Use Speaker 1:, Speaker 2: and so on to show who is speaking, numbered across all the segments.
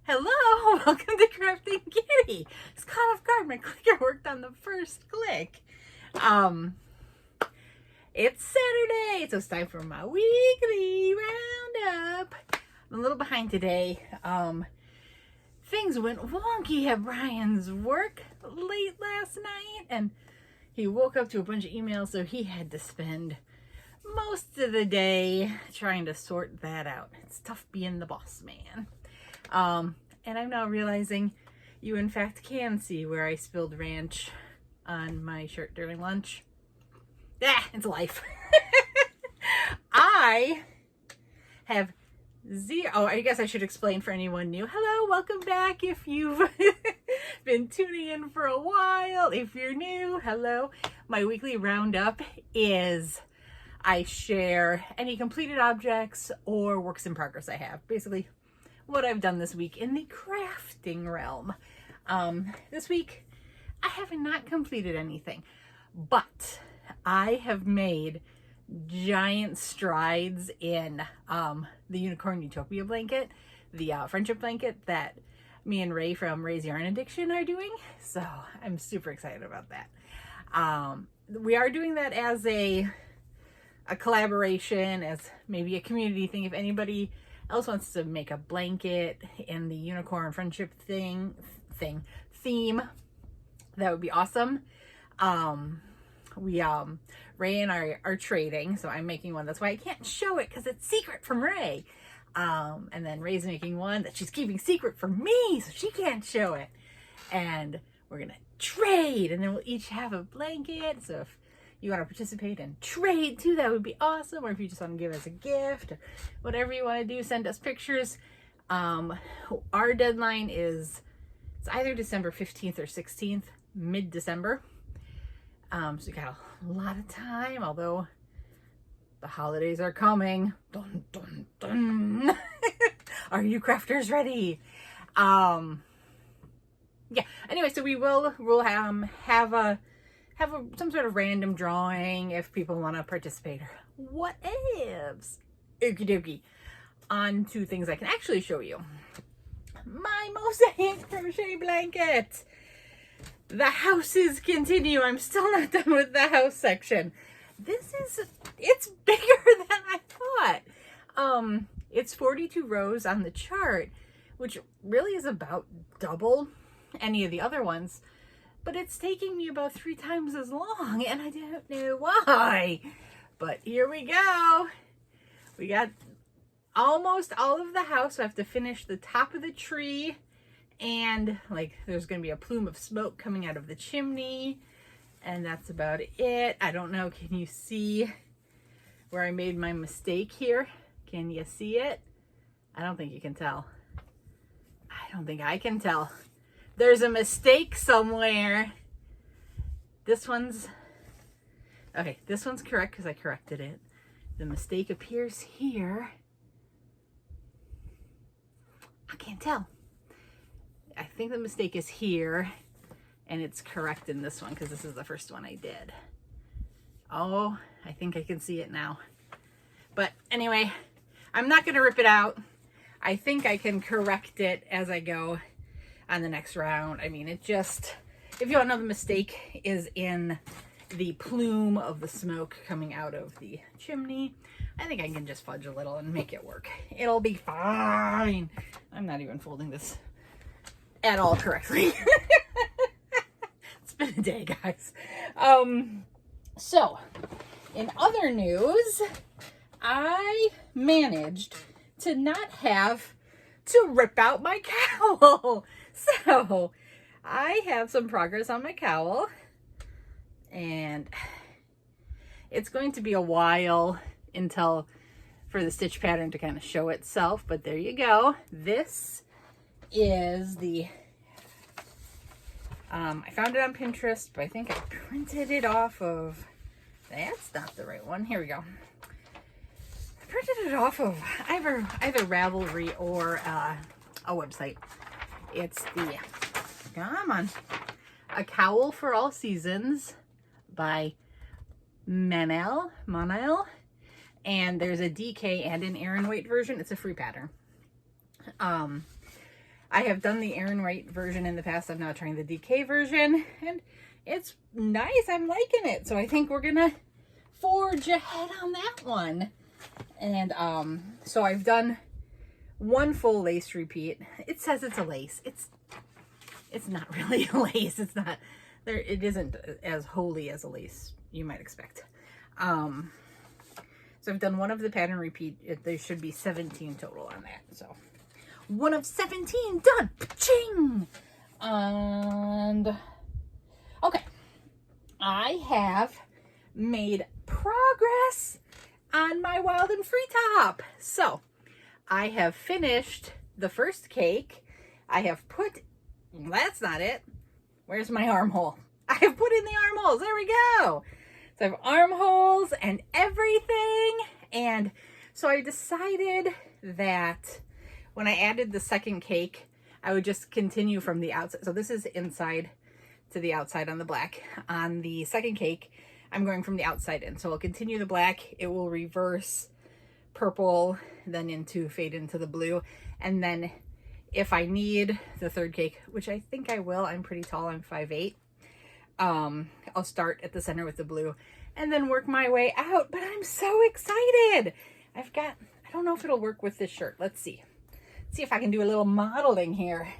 Speaker 1: Hello, welcome to Crafting Kitty. It's caught off guard. My clicker worked on the first click. It's Saturday, so it's time for my weekly roundup. I'm a little behind today. Things went wonky at Brian's work late last night, and he woke up to a bunch of emails, so he had to spend most of the day trying to sort that out. It's tough being the boss man. And I'm now realizing you in fact can see where I spilled ranch on my shirt during lunch. It's life. I have zero. Oh, I guess I should explain for anyone new. Hello, welcome back if you've been tuning in for a while. If you're new, hello. My weekly roundup is I share any completed objects or works in progress I have. Basically, what I've done this week in the crafting realm. This week, I have not completed anything, but I have made giant strides in the Unicorn Utopia blanket, the friendship blanket that me and Ray from Ray's Yarn Addiction are doing. So I'm super excited about that. We are doing that as a collaboration, as maybe a community thing. If anybody else wants to make a blanket in the unicorn friendship theme, that would be awesome. Ray and I are trading, so I'm making one. That's why I can't show it, because it's secret from Ray. And then Ray's making one that she's keeping secret from me, so she can't show it. And we're gonna trade, and then we'll each have a blanket. So if you want to participate and trade too, that would be awesome. Or if you just want to give us a gift, or whatever you want to do, send us pictures. Our deadline is, it's either December 15th or 16th, mid-December. So we got a lot of time, although the holidays are coming. Dun, dun, dun. Are you crafters ready? Yeah. Anyway, so we'll have some sort of random drawing if people want to participate or what ifs. Okie dokie. On to things I can actually show you. My mosaic crochet blanket. The houses continue. I'm still not done with the house section. It's bigger than I thought. It's 42 rows on the chart, which really is about double any of the other ones. But it's taking me about 3 times as long, and I don't know why. But here we go. We got almost all of the house. So I have to finish the top of the tree, and like there's going to be a plume of smoke coming out of the chimney, and that's about it. I don't know. Can you see where I made my mistake here? Can you see it? I don't think you can tell. I don't think I can tell. There's a mistake somewhere. This one's correct because I corrected it. The mistake appears here. I can't tell. I think the mistake is here, and it's correct in this one because this is the first one I did. Oh, I think I can see it now. But anyway, I'm not going to rip it out. I think I can correct it as I go on the next round. I mean, it just, if you want to know, the mistake is in the plume of the smoke coming out of the chimney. I think I can just fudge a little and make it work. It'll be fine. I'm not even folding this at all correctly. It's been a day, guys. So in other news, I managed to not have to rip out my cowl. So I have some progress on my cowl, and it's going to be a while until for the stitch pattern to kind of show itself, but there you go. This is the I found it on Pinterest, but I think I printed it off of, that's not the right one. Here we go. I printed it off of either Ravelry or a website. It's the, come on, A Cowl for All Seasons by Manel. And there's a DK and an Aran weight version. It's a free pattern. I have done the Aaron Wright version in the past. I'm now trying the DK version, and it's nice. I'm liking it. So I think we're gonna forge ahead on that one. And so I've done one full lace repeat. It says it's a lace. It's not really a lace. It's not there. It isn't as holy as a lace you might expect. So I've done one of the pattern repeat. There should be 17 total on that. So one of 17 done. Ching. And okay, I have made progress on my wild and free top. So I have finished the first cake. I have put, that's not it. Where's my armhole? I have put in the armholes. There we go. So I have armholes and everything. And so I decided that when I added the second cake, I would just continue from the outside. So this is inside to the outside on the black. On the second cake, I'm going from the outside in. So I'll continue the black. It will reverse purple, then fade into the blue. And then if I need the third cake, which I think I will, I'm pretty tall, I'm 5'8". I'll start at the center with the blue and then work my way out. But I'm so excited. I don't know if it'll work with this shirt. Let's see. Let's see if I can do a little modeling here.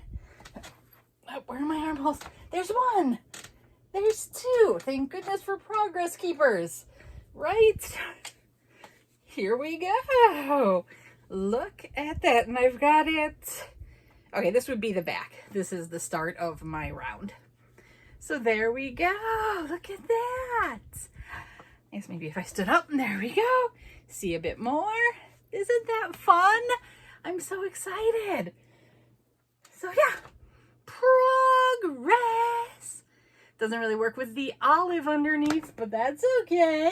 Speaker 1: Where are my armholes? There's one. There's two. Thank goodness for progress keepers. Right? Here we go. Look at that. And I've got it. Okay, this would be the back. This is the start of my round. So there we go. Look at that. I guess maybe if I stood up, and there we go. See a bit more. Isn't that fun? I'm so excited. So yeah, progress. Doesn't really work with the olive underneath, but that's okay.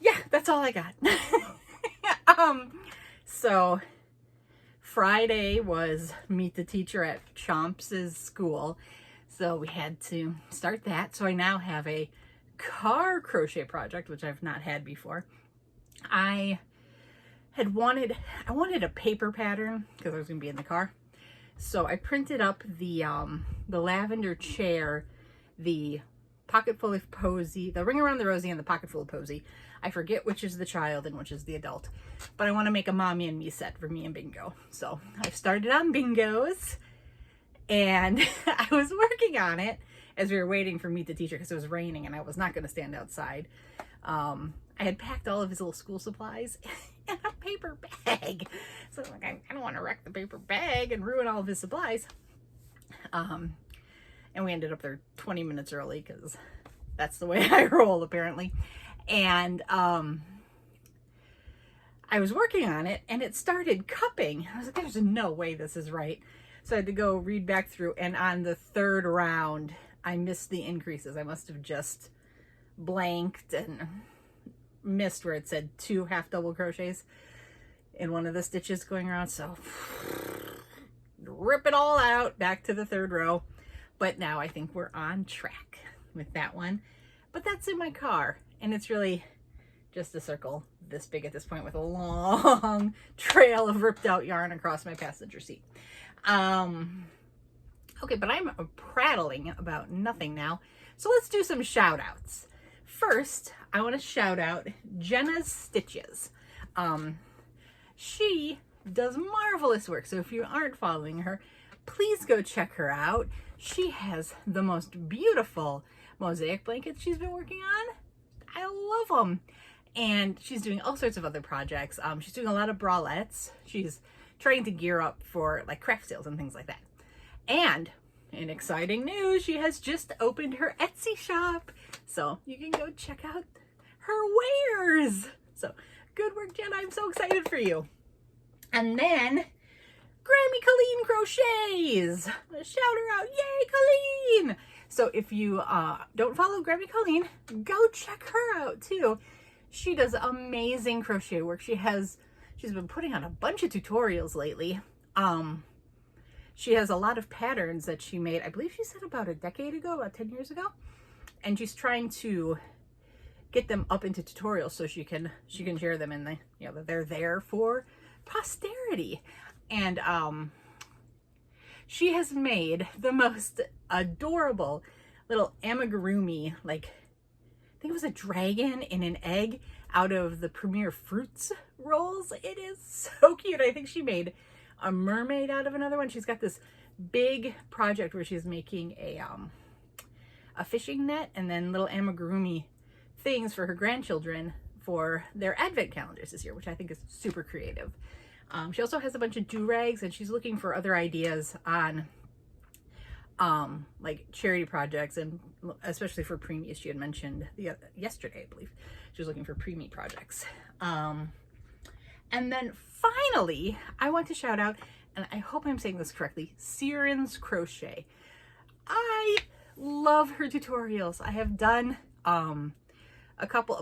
Speaker 1: Yeah, that's all I got. So Friday was meet the teacher at Chomps's school. So we had to start that. So I now have a car crochet project, which I've not had before. I wanted a paper pattern because I was going to be in the car. So I printed up the lavender chair, the pocket full of posy, the ring around the rosy, and the pocket full of posy. I forget which is the child and which is the adult, but I want to make a mommy and me set for me and Bingo. So I started on Bingo's, and I was working on it as we were waiting for Meet the Teacher because it was raining and I was not going to stand outside. I had packed all of his little school supplies in a paper bag. So I'm like, I don't want to wreck the paper bag and ruin all of his supplies. And we ended up there 20 minutes early because that's the way I roll apparently. And I was working on it and it started cupping. I was like, there's no way this is right. So I had to go read back through, and on the third round, I missed the increases. I must have just blanked and missed where it said 2 half double crochets in one of the stitches going around. So rip it all out back to the third row. But now I think we're on track with that one. But that's in my car, and it's really just a circle this big at this point with a long trail of ripped out yarn across my passenger seat. Okay, but I'm prattling about nothing now. So let's do some shout outs. First, I want to shout out Jenna's Stitches. She does marvelous work. So if you aren't following her, please go check her out. She has the most beautiful mosaic blankets she's been working on. I love them. And she's doing all sorts of other projects. She's doing a lot of bralettes. She's trying to gear up for like craft sales and things like that. And in exciting news, she has just opened her Etsy shop. So you can go check out her wares. So good work, Jenna. I'm so excited for you. And then Grammy Colleen Crochets. Shout her out. Yay, Colleen. So if you don't follow Grammy Colleen, go check her out too. She does amazing crochet work. She's been putting on a bunch of tutorials lately. She has a lot of patterns that she made, I believe she said about a decade ago, about 10 years ago. And she's trying to get them up into tutorials so she can share them in that they're there for posterity. And she has made the most adorable little amigurumi, like I think it was a dragon in an egg out of the Premier Fruits rolls. It is so cute. I think she made a mermaid out of another one. She's got this big project where she's making a fishing net and then little amigurumi things for her grandchildren for their advent calendars this year, which I think is super creative. She also has a bunch of do-rags, and she's looking for other ideas on like charity projects, and especially for preemies. She had mentioned yesterday, I believe, she was looking for preemie projects. And then finally, I want to shout out, and I hope I'm saying this correctly, Siren's Crochet. I love her tutorials. I have done a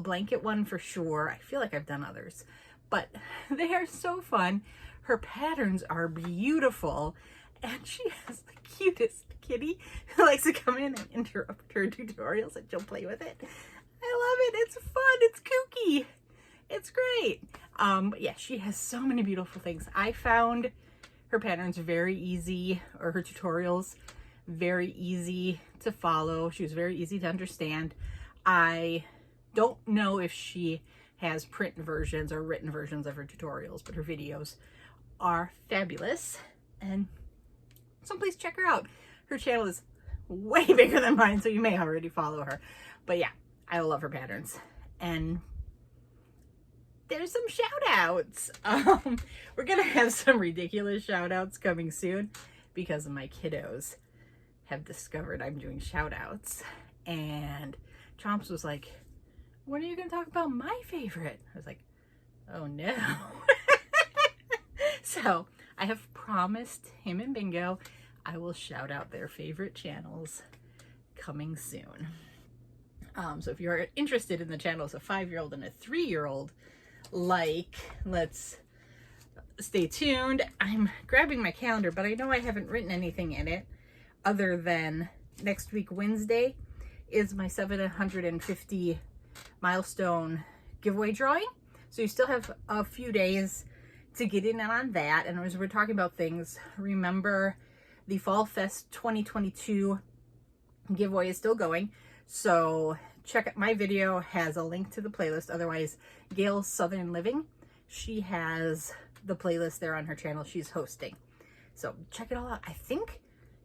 Speaker 1: blanket one for sure. I feel like I've done others, but they are so fun. Her patterns are beautiful, and she has the cutest kitty who likes to come in and interrupt her tutorials, and she'll play with it. I love it. It's fun. It's kooky. It's great. But yeah, she has so many beautiful things. I found her patterns very easy, or her tutorials very easy to follow. She was very easy to understand. I don't know if she has print versions or written versions of her tutorials, but her videos are fabulous, and so please check her out. Her channel is way bigger than mine, so you may already follow her. But yeah, I love her patterns. And there's some shout outs. We're gonna have some ridiculous shout outs coming soon because my kiddos have discovered I'm doing shout outs. And Chomps was like, when are you gonna talk about my favorite? I was like, oh no. So I have promised him and Bingo I will shout out their favorite channels coming soon. So if you're interested in the channels of 5-year-old and a 3-year-old, let's stay tuned. I'm grabbing my calendar, but I know I haven't written anything in it other than next week, Wednesday, is my 750 milestone giveaway drawing. So you still have a few days to get in on that. And as we're talking about things, remember the Fall Fest 2022 giveaway is still going. So check out my video, has a link to the playlist. Otherwise, Gail's Southern Living, she has the playlist there on her channel she's hosting. So check it all out. I think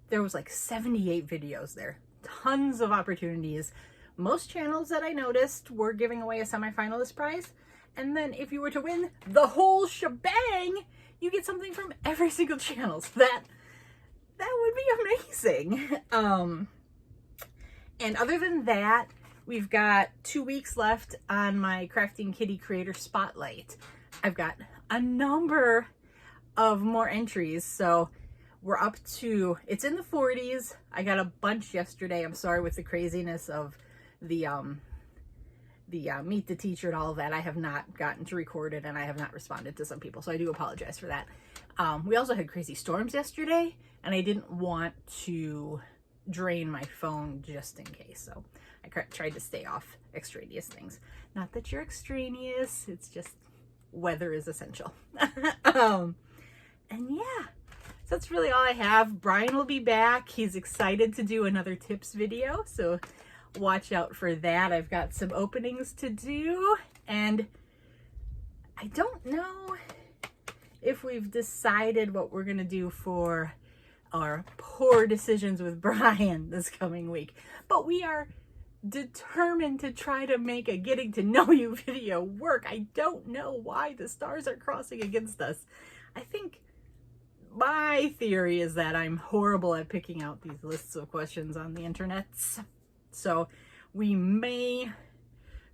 Speaker 1: there was like 78 videos there. Tons of opportunities. Most channels that I noticed were giving away a semifinalist prize. And then if you were to win the whole shebang, you get something from every single channel. So that would be amazing. And other than that, we've got 2 weeks left on my Crafting Kitty Creator Spotlight. I've got a number of more entries, so we're up to, it's in the 40s. I got a bunch yesterday. I'm sorry with the craziness of the Meet the Teacher and all of that. I have not gotten to record it, and I have not responded to some people, so I do apologize for that. We also had crazy storms yesterday, and I didn't want to drain my phone just in case, so I tried to stay off extraneous things. Not that you're extraneous, it's just weather is essential. And yeah, so that's really all I have. Brian will be back. He's excited to do another tips video, so watch out for that. I've got some openings to do, and I don't know if we've decided what we're gonna do for our poor decisions with Brian this coming week, but we are determined to try to make a getting to know you video work. I don't know why the stars are crossing against us. I think my theory is that I'm horrible at picking out these lists of questions on the internet. So we may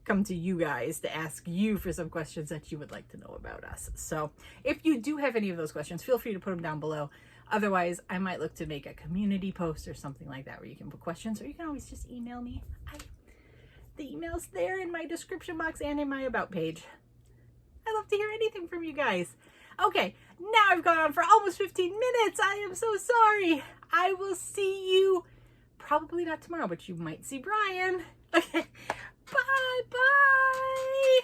Speaker 1: come to you guys to ask you for some questions that you would like to know about us. So if you do have any of those questions, feel free to put them down below. Otherwise, I might look to make a community post or something like that where you can put questions, or you can always just email me. The email's there in my description box and in my about page. I love to hear anything from you guys. Okay, now I've gone on for almost 15 minutes. I am so sorry. I will see you probably not tomorrow, but you might see Brian. Okay, bye.